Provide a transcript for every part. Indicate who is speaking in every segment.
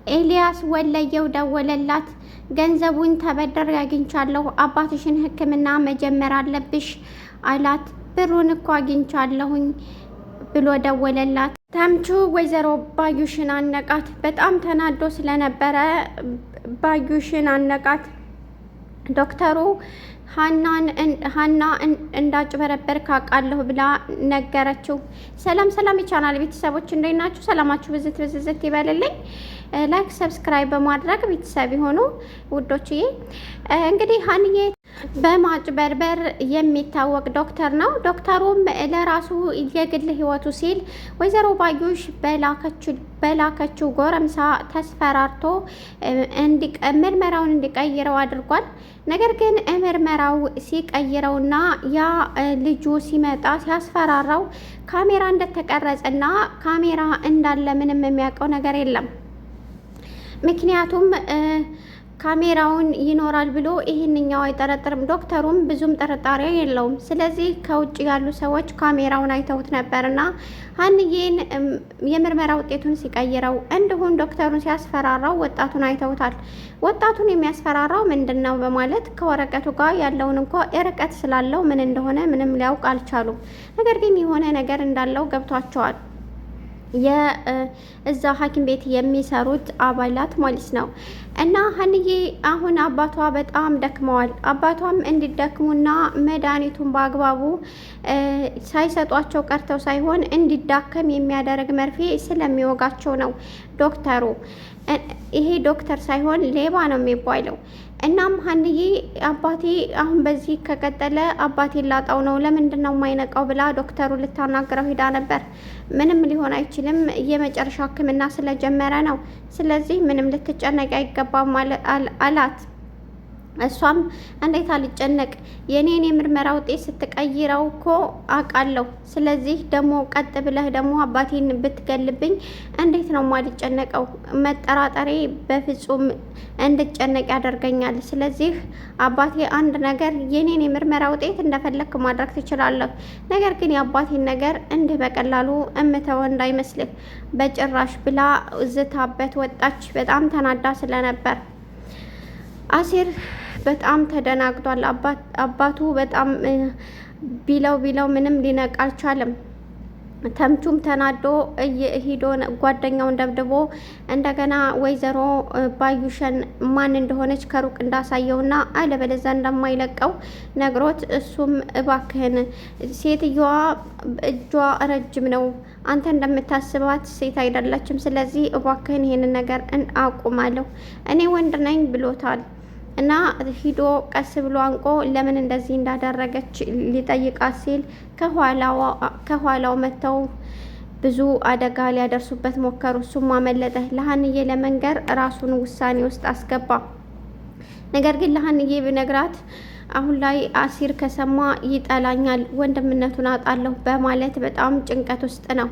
Speaker 1: ኤልያስ ወለየው ደወለላት። ገንዘቡን ተበደር አግኝቻለሁ፣ አባትሽን ሕክምና መጀመር አለብሽ አላት። ብሩን እኮ አግኝቻለሁኝ ብሎ ደወለላት። ተምቹ ወይዘሮ ባዩሽን አነቃት። በጣም ተናዶ ስለነበረ ባዩሽን አነቃት። ዶክተሩ ሀና እንዳጭበረበር ካቃለሁ ብላ ነገረችው። ሰላም ሰላም የቻናል ቤተሰቦች እንዴት ናችሁ? ሰላማችሁ ብዝት ብዝት ይበልልኝ። ላይክ ሰብስክራይብ በማድረግ ቤተሰብ የሆኑ ውዶችዬ፣ እንግዲህ ሀንዬ በማጭበርበር የሚታወቅ ዶክተር ነው። ዶክተሩም ለራሱ የግል ህይወቱ ሲል ወይዘሮ ባዩሽ በላከችው ጎረምሳ ተስፈራርቶ ምርመራውን እንዲቀይረው አድርጓል። ነገር ግን ምርመራው ሲቀይረውና ያ ልጁ ሲመጣ ሲያስፈራራው ካሜራ እንደተቀረጸና ካሜራ እንዳለ ምንም የሚያውቀው ነገር የለም። ምክንያቱም ካሜራውን ይኖራል ብሎ ይህንኛው አይጠረጥርም። ዶክተሩም ብዙም ጥርጣሬ የለውም። ስለዚህ ከውጭ ያሉ ሰዎች ካሜራውን አይተውት ነበርና ሀንዬን የምርመራ ውጤቱን ሲቀይረው እንዲሁም ዶክተሩን ሲያስፈራራው ወጣቱን አይተውታል። ወጣቱን የሚያስፈራራው ምንድን ነው በማለት ከወረቀቱ ጋር ያለውን እንኳ ርቀት ስላለው ምን እንደሆነ ምንም ሊያውቅ አልቻሉም። ነገር ግን የሆነ ነገር እንዳለው ገብቷቸዋል። የእዛ ሐኪም ቤት የሚሰሩት አባላት ማለት ነው። እና ሀንዬ አሁን አባቷ በጣም ደክመዋል። አባቷም እንዲደክሙና መድኃኒቱን በአግባቡ ሳይሰጧቸው ቀርተው ሳይሆን እንዲዳከም የሚያደርግ መርፌ ስለሚወጋቸው ነው ዶክተሩ። ይሄ ዶክተር ሳይሆን ሌባ ነው የሚባለው። እናም ሀንዬ አባቴ አሁን በዚህ ከቀጠለ አባቴ ላጣው ነው፣ ለምንድን ነው የማይነቃው ብላ ዶክተሩ ልታናግረው ሂዳ ነበር። ምንም ሊሆን አይችልም፣ የመጨረሻ ሕክምና ስለጀመረ ነው። ስለዚህ ምንም ልትጨነቅ አይገባም አላት። እሷም እንዴት አልጨነቅ፣ የኔን የምርመራ ውጤት ስትቀይረው እኮ አውቃለሁ። ስለዚህ ደግሞ ቀጥ ብለህ ደግሞ አባቴን ብትገልብኝ እንዴት ነው ማልጨነቀው? መጠራጠሬ በፍጹም እንድጨነቅ ያደርገኛል። ስለዚህ አባቴ አንድ ነገር የኔን የምርመራ ውጤት እንደፈለክ ማድረግ ትችላለህ። ነገር ግን የአባቴን ነገር እንዲህ በቀላሉ እምተው እንዳይመስልህ በጭራሽ ብላ ዝታበት ወጣች። በጣም ተናዳ ስለነበር አሲር በጣም ተደናግጧል። አባቱ በጣም ቢለው ምንም ሊነቃ አልቻለም። ተምቹም ተናዶ ሂዶ ጓደኛውን ደብድቦ እንደገና ወይዘሮ ባዩሽን ማን እንደሆነች ከሩቅ እንዳሳየውና አለበለዚያ እንደማይለቀው ነግሮት እሱም እባክህን ሴትዮዋ እጇ ረጅም ነው፣ አንተ እንደምታስባት ሴት አይደለችም። ስለዚህ እባክህን ይሄንን ነገር አቁማለሁ፣ እኔ ወንድ ነኝ ብሎታል። እና ሂዶ ቀስ ብሎ አንቆ ለምን እንደዚህ እንዳደረገች ሊጠይቃት ሲል ከኋላው መጥተው ብዙ አደጋ ሊያደርሱበት ሞከሩ። እሱም አመለጠ። ለሀንዬ ለመንገር ራሱን ውሳኔ ውስጥ አስገባ። ነገር ግን ለሀንዬ ብነግራት አሁን ላይ አሲር ከሰማ ይጠላኛል፣ ወንድምነቱን አጣለሁ በማለት በጣም ጭንቀት ውስጥ ነው።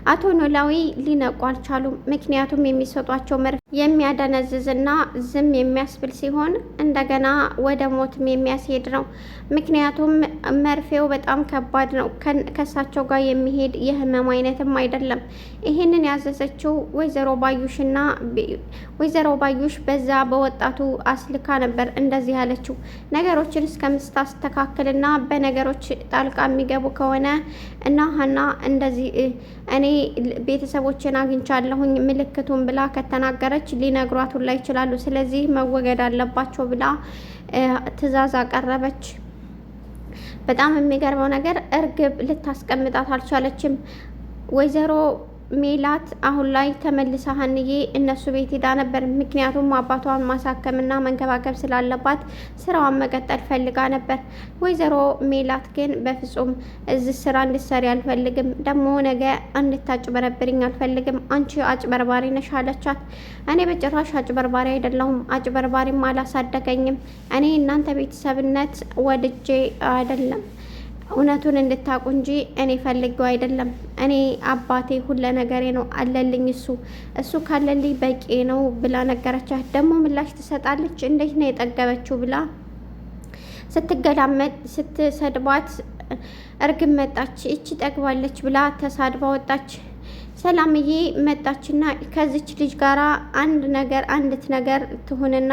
Speaker 1: አቶ ኖላዊ ሊነቁ አልቻሉም። ምክንያቱም የሚሰጧቸው መርፌ የሚያደነዝዝና ዝም የሚያስብል ሲሆን እንደገና ወደ ሞትም የሚያስሄድ ነው። ምክንያቱም መርፌው በጣም ከባድ ነው። ከእሳቸው ጋር የሚሄድ የህመም አይነትም አይደለም። ይህንን ያዘዘችው ወይዘሮ ባዩሽና ወይዘሮ ባዩሽ በዛ በወጣቱ አስልካ ነበር እንደዚህ ያለችው። ነገሮችን እስከምታስተካክልና በነገሮች ጣልቃ የሚገቡ ከሆነ እና ሀና እንደዚህ እኔ ቤተሰቦችን አግኝቻለሁኝ ምልክቱን ብላ ከተናገረች ሊነግሯት ሁላ ይችላሉ። ስለዚህ መወገድ አለባቸው ብላ ትዕዛዝ አቀረበች። በጣም የሚገርመው ነገር እርግብ ልታስቀምጣት አልቻለችም። ወይዘሮ ሜላት አሁን ላይ ተመልሳ ሀንዬ እነሱ ቤት ሄዳ ነበር። ምክንያቱም አባቷን ማሳከምና መንከባከብ ስላለባት ስራዋን መቀጠል ፈልጋ ነበር። ወይዘሮ ሜላት ግን በፍጹም እዚህ ስራ እንድትሰሪ አልፈልግም፣ ደግሞ ነገ እንድታጭበረብርኝ አልፈልግም፣ አንቺ አጭበርባሪ ነሽ አለቻት። እኔ በጭራሽ አጭበርባሪ አይደለሁም፣ አጭበርባሪም አላሳደገኝም። እኔ እናንተ ቤተሰብነት ወድጄ አይደለም፣ እውነቱን እንድታውቁ እንጂ እኔ ፈልገው አይደለም። እኔ አባቴ ሁለ ነገሬ ነው አለልኝ፣ እሱ ካለልኝ በቂ ነው ብላ ነገረቻት። ደግሞ ምላሽ ትሰጣለች። እንዴት ነው የጠገበችው ብላ ስትገላመጥ ስትሰድባት እርግብ መጣች። እቺ ጠግባለች ብላ ተሳድባ ወጣች። ሰላምዬ መጣችና ከዚች ልጅ ጋራ አንዲት ነገር ትሁንና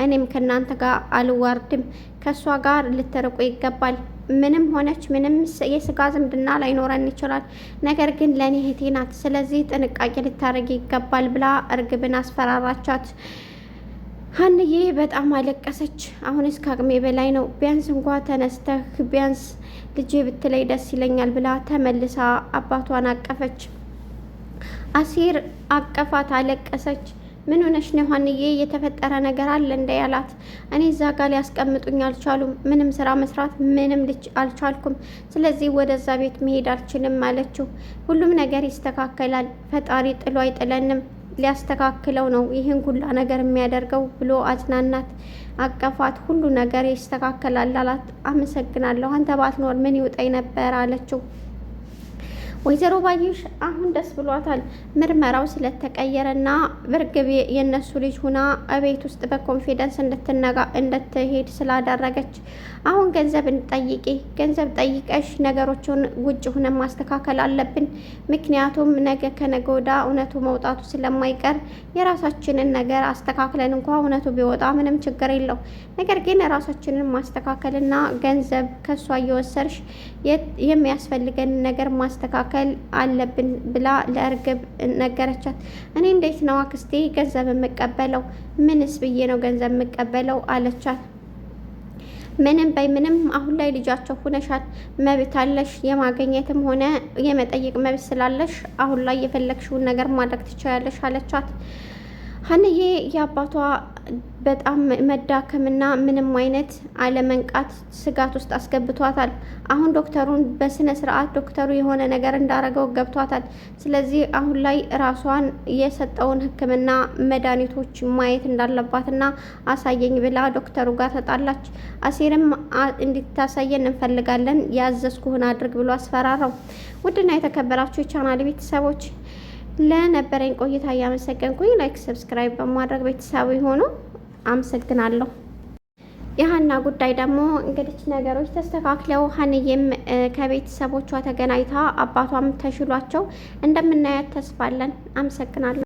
Speaker 1: እኔም ከእናንተ ጋር አልዋርድም፣ ከእሷ ጋር ልትርቁ ይገባል። ምንም ሆነች ምንም የስጋ ዝምድና ላይኖረን ይችላል፣ ነገር ግን ለእኔ እህቴ ናት፣ ስለዚህ ጥንቃቄ ልታደርግ ይገባል ብላ እርግብን አስፈራራቻት። ሀንዬ በጣም አለቀሰች። አሁን እስከ አቅሜ በላይ ነው፣ ቢያንስ እንኳ ተነስተህ ቢያንስ ልጄ ብትለይ ደስ ይለኛል ብላ ተመልሳ አባቷን አቀፈች። አሲር አቀፋት፣ አለቀሰች። ምን ሆነሽ ነው ሀንዬ? የተፈጠረ ነገር አለ እንደ ያላት። እኔ እዛ ጋር ሊያስቀምጡኝ አልቻሉም፣ ምንም ስራ መስራት ምንም አልቻልኩም፣ ስለዚህ ወደዛ ቤት መሄድ አልችልም አለችው። ሁሉም ነገር ይስተካከላል፣ ፈጣሪ ጥሎ አይጥለንም፣ ሊያስተካክለው ነው ይህን ሁላ ነገር የሚያደርገው ብሎ አጽናናት፣ አቀፋት። ሁሉ ነገር ይስተካከላል አላት። አመሰግናለሁ፣ አንተ ባትኖር ምን ይውጠኝ ነበር አለችው። ወይዘሮ ባዩሽ አሁን ደስ ብሏታል። ምርመራው ስለተቀየረና እርግብ የነሱ ልጅ ሁና እቤት ውስጥ በኮንፊደንስ እንድትሄድ ስላደረገች አሁን ገንዘብ እንጠይቂ፣ ገንዘብ ጠይቀሽ ነገሮችን ውጭ ሁነን ማስተካከል አለብን። ምክንያቱም ነገ ከነገ ወዳ እውነቱ መውጣቱ ስለማይቀር የራሳችንን ነገር አስተካክለን እንኳ እውነቱ ቢወጣ ምንም ችግር የለው፣ ነገር ግን ራሳችንን ማስተካከልና ገንዘብ ከሷ እየወሰድሽ የሚያስፈልገን ነገር ማስተካከል አለብን ብላ ለእርግብ ነገረቻት። እኔ እንዴት ነው አክስቴ ገንዘብ የምቀበለው? ምንስ ብዬ ነው ገንዘብ የምቀበለው አለቻት። ምንም በይ ምንም፣ አሁን ላይ ልጃቸው ሁነሻል፣ መብት አለሽ፣ የማገኘትም ሆነ የመጠየቅ መብት ስላለሽ አሁን ላይ የፈለግሽውን ነገር ማድረግ ትችያለሽ አለቻት። ሀንዬ የአባቷ በጣም መዳከምና ምንም አይነት አለመንቃት ስጋት ውስጥ አስገብቷታል። አሁን ዶክተሩን በስነ ስርዓት ዶክተሩ የሆነ ነገር እንዳረገው ገብቷታል። ስለዚህ አሁን ላይ ራሷን የሰጠውን ሕክምና መድኃኒቶች ማየት እንዳለባትና አሳየኝ ብላ ዶክተሩ ጋር ተጣላች። አሲርም እንድታሳየን እንፈልጋለን፣ ያዘዝኩህን አድርግ ብሎ አስፈራራው። ውድና የተከበራችሁ የቻናል ቤተሰቦች ለነበረኝ ቆይታ እያመሰገንኩኝ ላይክ ሰብስክራይብ በማድረግ ቤተሰቡ ሆኖ አመሰግናለሁ። የሀና ጉዳይ ደግሞ እንግዲህ ነገሮች ተስተካክለው ሀንዬም ከቤተሰቦቿ ተገናኝታ አባቷም ተሽሏቸው እንደምናያት ተስፋለን። አመሰግናለሁ።